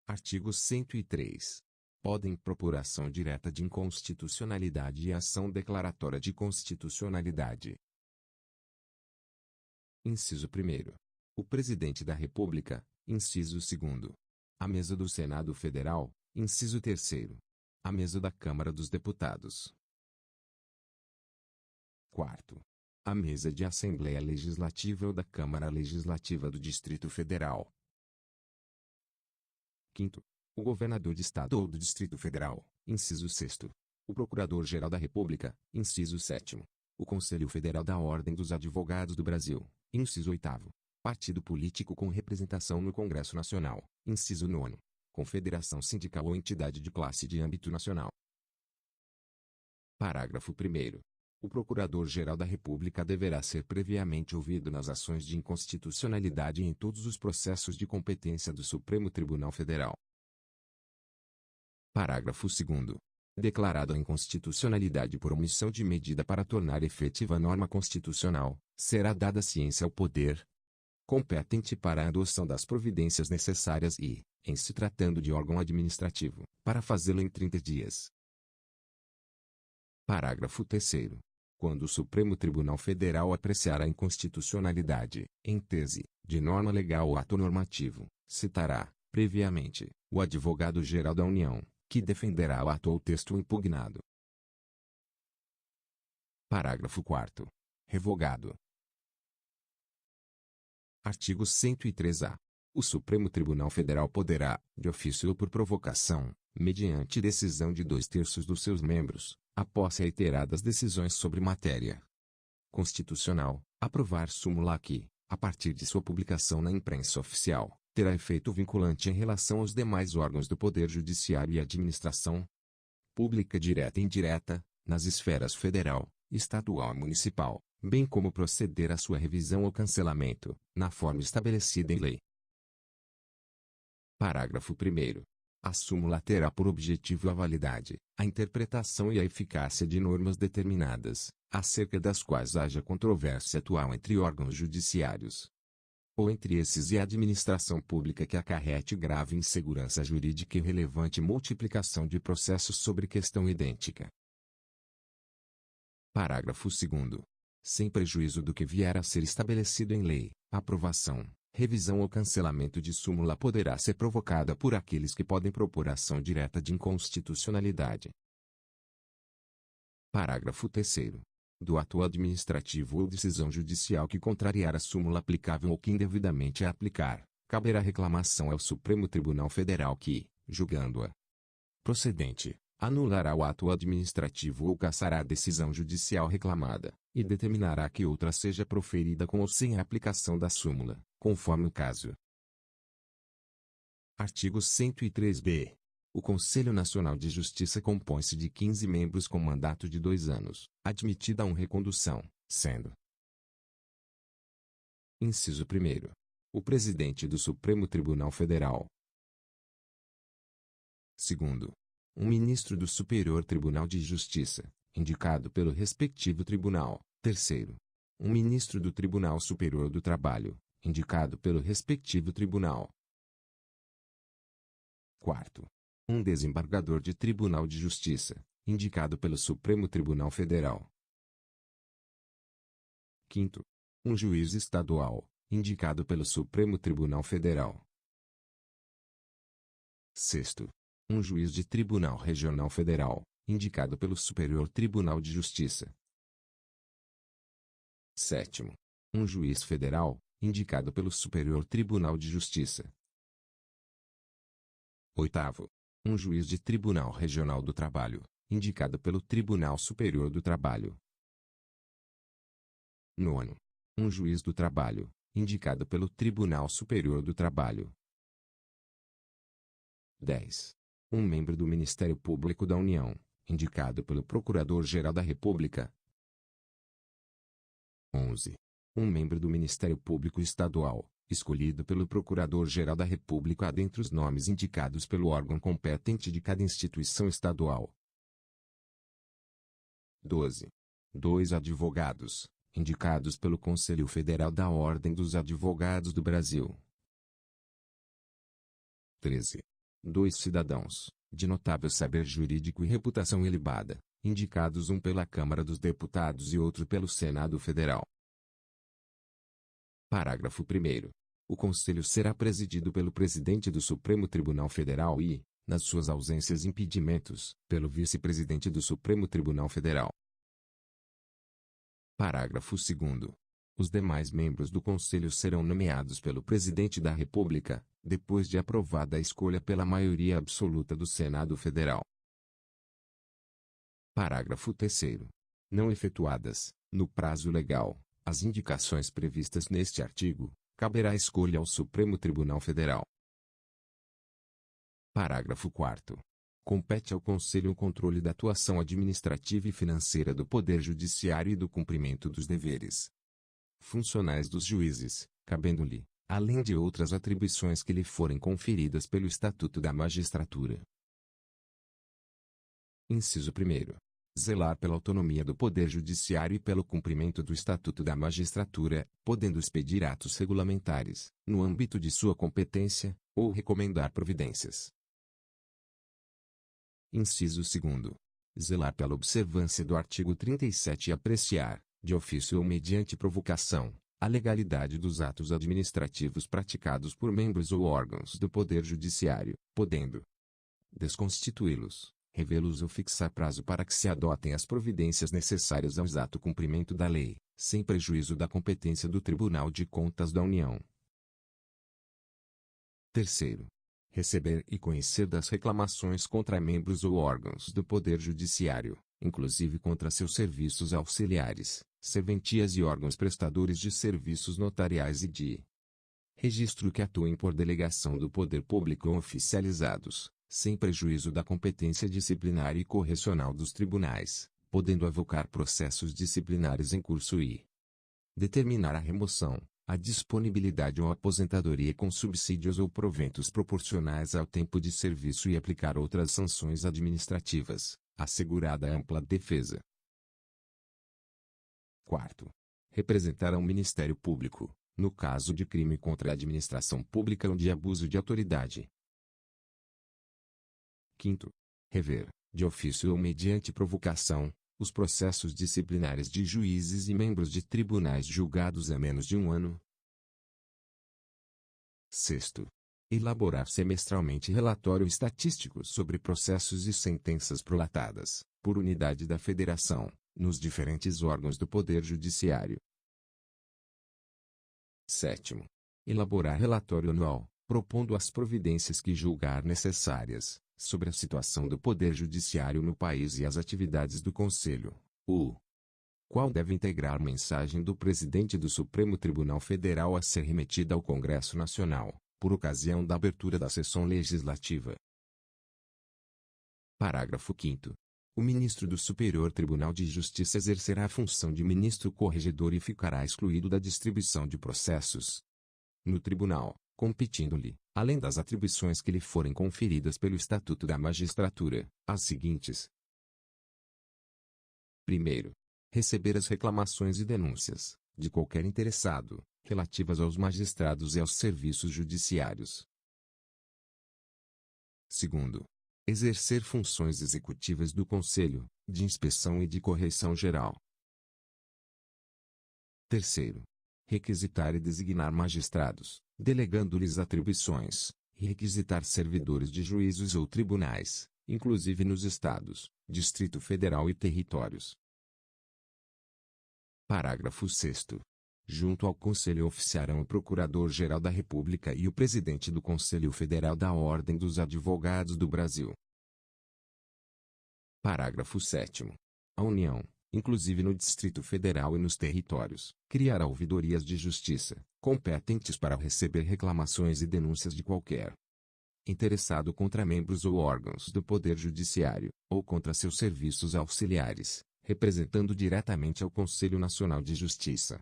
Artigo 103. Podem propor ação direta de inconstitucionalidade e ação declaratória de constitucionalidade. Inciso 1º. O Presidente da República, inciso 2º. A mesa do Senado Federal, inciso 3º. A mesa da Câmara dos Deputados. 4º. A mesa de Assembleia Legislativa ou da Câmara Legislativa do Distrito Federal. 5º. O Governador de Estado ou do Distrito Federal, inciso 6º. O Procurador-Geral da República, inciso 7º. O Conselho Federal da Ordem dos Advogados do Brasil, inciso 8º. Partido político com representação no Congresso Nacional, inciso 9º. Confederação sindical ou entidade de classe de âmbito nacional. Parágrafo 1º. O Procurador-Geral da República deverá ser previamente ouvido nas ações de inconstitucionalidade e em todos os processos de competência do Supremo Tribunal Federal. Parágrafo 2º. Declarada a inconstitucionalidade por omissão de medida para tornar efetiva a norma constitucional, será dada ciência ao poder competente para a adoção das providências necessárias e, em se tratando de órgão administrativo, para fazê-lo em 30 dias. Parágrafo 3º. Quando o Supremo Tribunal Federal apreciar a inconstitucionalidade, em tese, de norma legal ou ato normativo, citará, previamente, o Advogado-Geral da União, que defenderá o ato ou texto impugnado. Parágrafo 4º. Revogado. Artigo 103-A. O Supremo Tribunal Federal poderá, de ofício ou por provocação, mediante decisão de 2/3 dos seus membros, após reiteradas decisões sobre matéria constitucional, aprovar súmula que, a partir de sua publicação na imprensa oficial, terá efeito vinculante em relação aos demais órgãos do Poder Judiciário e Administração Pública direta e indireta, nas esferas federal, estadual e municipal, bem como proceder à sua revisão ou cancelamento, na forma estabelecida em lei. Parágrafo 1º. A súmula terá por objetivo a validade, a interpretação e a eficácia de normas determinadas, acerca das quais haja controvérsia atual entre órgãos judiciários, ou entre esses e a administração pública que acarrete grave insegurança jurídica e relevante multiplicação de processos sobre questão idêntica. Parágrafo 2º. Sem prejuízo do que vier a ser estabelecido em lei, a aprovação, revisão ou cancelamento de súmula poderá ser provocada por aqueles que podem propor ação direta de inconstitucionalidade. Parágrafo 3º. Do ato administrativo ou decisão judicial que contrariar a súmula aplicável ou que indevidamente a aplicar, caberá reclamação ao Supremo Tribunal Federal que, julgando-a procedente, anulará o ato administrativo ou cassará a decisão judicial reclamada, e determinará que outra seja proferida com ou sem a aplicação da súmula, conforme o caso. Artigo 103-B. O Conselho Nacional de Justiça compõe-se de 15 membros com mandato de 2 anos, admitida a recondução, sendo: Inciso 1º. O Presidente do Supremo Tribunal Federal. 2º. Um Ministro do Superior Tribunal de Justiça, indicado pelo respectivo tribunal. 3º. Um Ministro do Tribunal Superior do Trabalho, indicado pelo respectivo tribunal. 4º. Um desembargador de Tribunal de Justiça, indicado pelo Supremo Tribunal Federal. 5º. Um juiz estadual, indicado pelo Supremo Tribunal Federal. 6º. Um juiz de Tribunal Regional Federal, indicado pelo Superior Tribunal de Justiça. 7º. Um juiz federal, indicado pelo Superior Tribunal de Justiça. 8º. Um juiz de Tribunal Regional do Trabalho, indicado pelo Tribunal Superior do Trabalho. 9º. Um juiz do trabalho, indicado pelo Tribunal Superior do Trabalho. 10. Um membro do Ministério Público da União, indicado pelo Procurador-Geral da República. 11. Um membro do Ministério Público Estadual, escolhido pelo Procurador-Geral da República dentre os nomes indicados pelo órgão competente de cada instituição estadual. 12. 2 advogados, indicados pelo Conselho Federal da Ordem dos Advogados do Brasil. 13. 2 cidadãos, de notável saber jurídico e reputação ilibada, indicados um pela Câmara dos Deputados e outro pelo Senado Federal. Parágrafo 1º. O Conselho será presidido pelo Presidente do Supremo Tribunal Federal e, nas suas ausências e impedimentos, pelo Vice-Presidente do Supremo Tribunal Federal. Parágrafo 2º. Os demais membros do Conselho serão nomeados pelo Presidente da República, depois de aprovada a escolha pela maioria absoluta do Senado Federal. Parágrafo 3º. Não efetuadas, no prazo legal, as indicações previstas neste artigo, caberá escolha ao Supremo Tribunal Federal. Parágrafo 4º. Compete ao Conselho o controle da atuação administrativa e financeira do Poder Judiciário e do cumprimento dos deveres funcionais dos juízes, cabendo-lhe, além de outras atribuições que lhe forem conferidas pelo Estatuto da Magistratura. Inciso 1º. Zelar pela autonomia do Poder Judiciário e pelo cumprimento do Estatuto da Magistratura, podendo expedir atos regulamentares, no âmbito de sua competência, ou recomendar providências. Inciso 2º. Zelar pela observância do artigo 37 e apreciar, de ofício ou mediante provocação, a legalidade dos atos administrativos praticados por membros ou órgãos do Poder Judiciário, podendo desconstituí-los, revê-los ou fixar prazo para que se adotem as providências necessárias ao exato cumprimento da lei, sem prejuízo da competência do Tribunal de Contas da União. 3º. Receber e conhecer das reclamações contra membros ou órgãos do Poder Judiciário, inclusive contra seus serviços auxiliares, serventias e órgãos prestadores de serviços notariais e de registro que atuem por delegação do poder público ou oficializados, sem prejuízo da competência disciplinar e correcional dos tribunais, podendo avocar processos disciplinares em curso e determinar a remoção, a disponibilidade ou aposentadoria com subsídios ou proventos proporcionais ao tempo de serviço e aplicar outras sanções administrativas, assegurada ampla defesa. 4º. Representar ao Ministério Público, no caso de crime contra a administração pública ou de abuso de autoridade. 5º. Rever, de ofício ou mediante provocação, os processos disciplinares de juízes e membros de tribunais julgados há menos de um ano. 6º. Elaborar semestralmente relatório estatístico sobre processos e sentenças prolatadas, por unidade da Federação, nos diferentes órgãos do Poder Judiciário. 7º. Elaborar relatório anual, propondo as providências que julgar necessárias, sobre a situação do Poder Judiciário no país e as atividades do Conselho, o qual deve integrar mensagem do Presidente do Supremo Tribunal Federal a ser remetida ao Congresso Nacional, por ocasião da abertura da sessão legislativa. Parágrafo 5º. O ministro do Superior Tribunal de Justiça exercerá a função de ministro corregedor e ficará excluído da distribuição de processos no tribunal, competindo-lhe, além das atribuições que lhe forem conferidas pelo Estatuto da Magistratura, as seguintes. 1º. Receber as reclamações e denúncias, de qualquer interessado, relativas aos magistrados e aos serviços judiciários. 2º. Exercer funções executivas do Conselho, de inspeção e de correição geral. 3º. Requisitar e designar magistrados, delegando-lhes atribuições, e requisitar servidores de juízos ou tribunais, inclusive nos Estados, Distrito Federal e territórios. Parágrafo 6º. Junto ao Conselho oficiarão o Procurador-Geral da República e o Presidente do Conselho Federal da Ordem dos Advogados do Brasil. Parágrafo 7º. A União, inclusive no Distrito Federal e nos territórios, criará ouvidorias de justiça, competentes para receber reclamações e denúncias de qualquer interessado contra membros ou órgãos do Poder Judiciário, ou contra seus serviços auxiliares, representando diretamente ao Conselho Nacional de Justiça.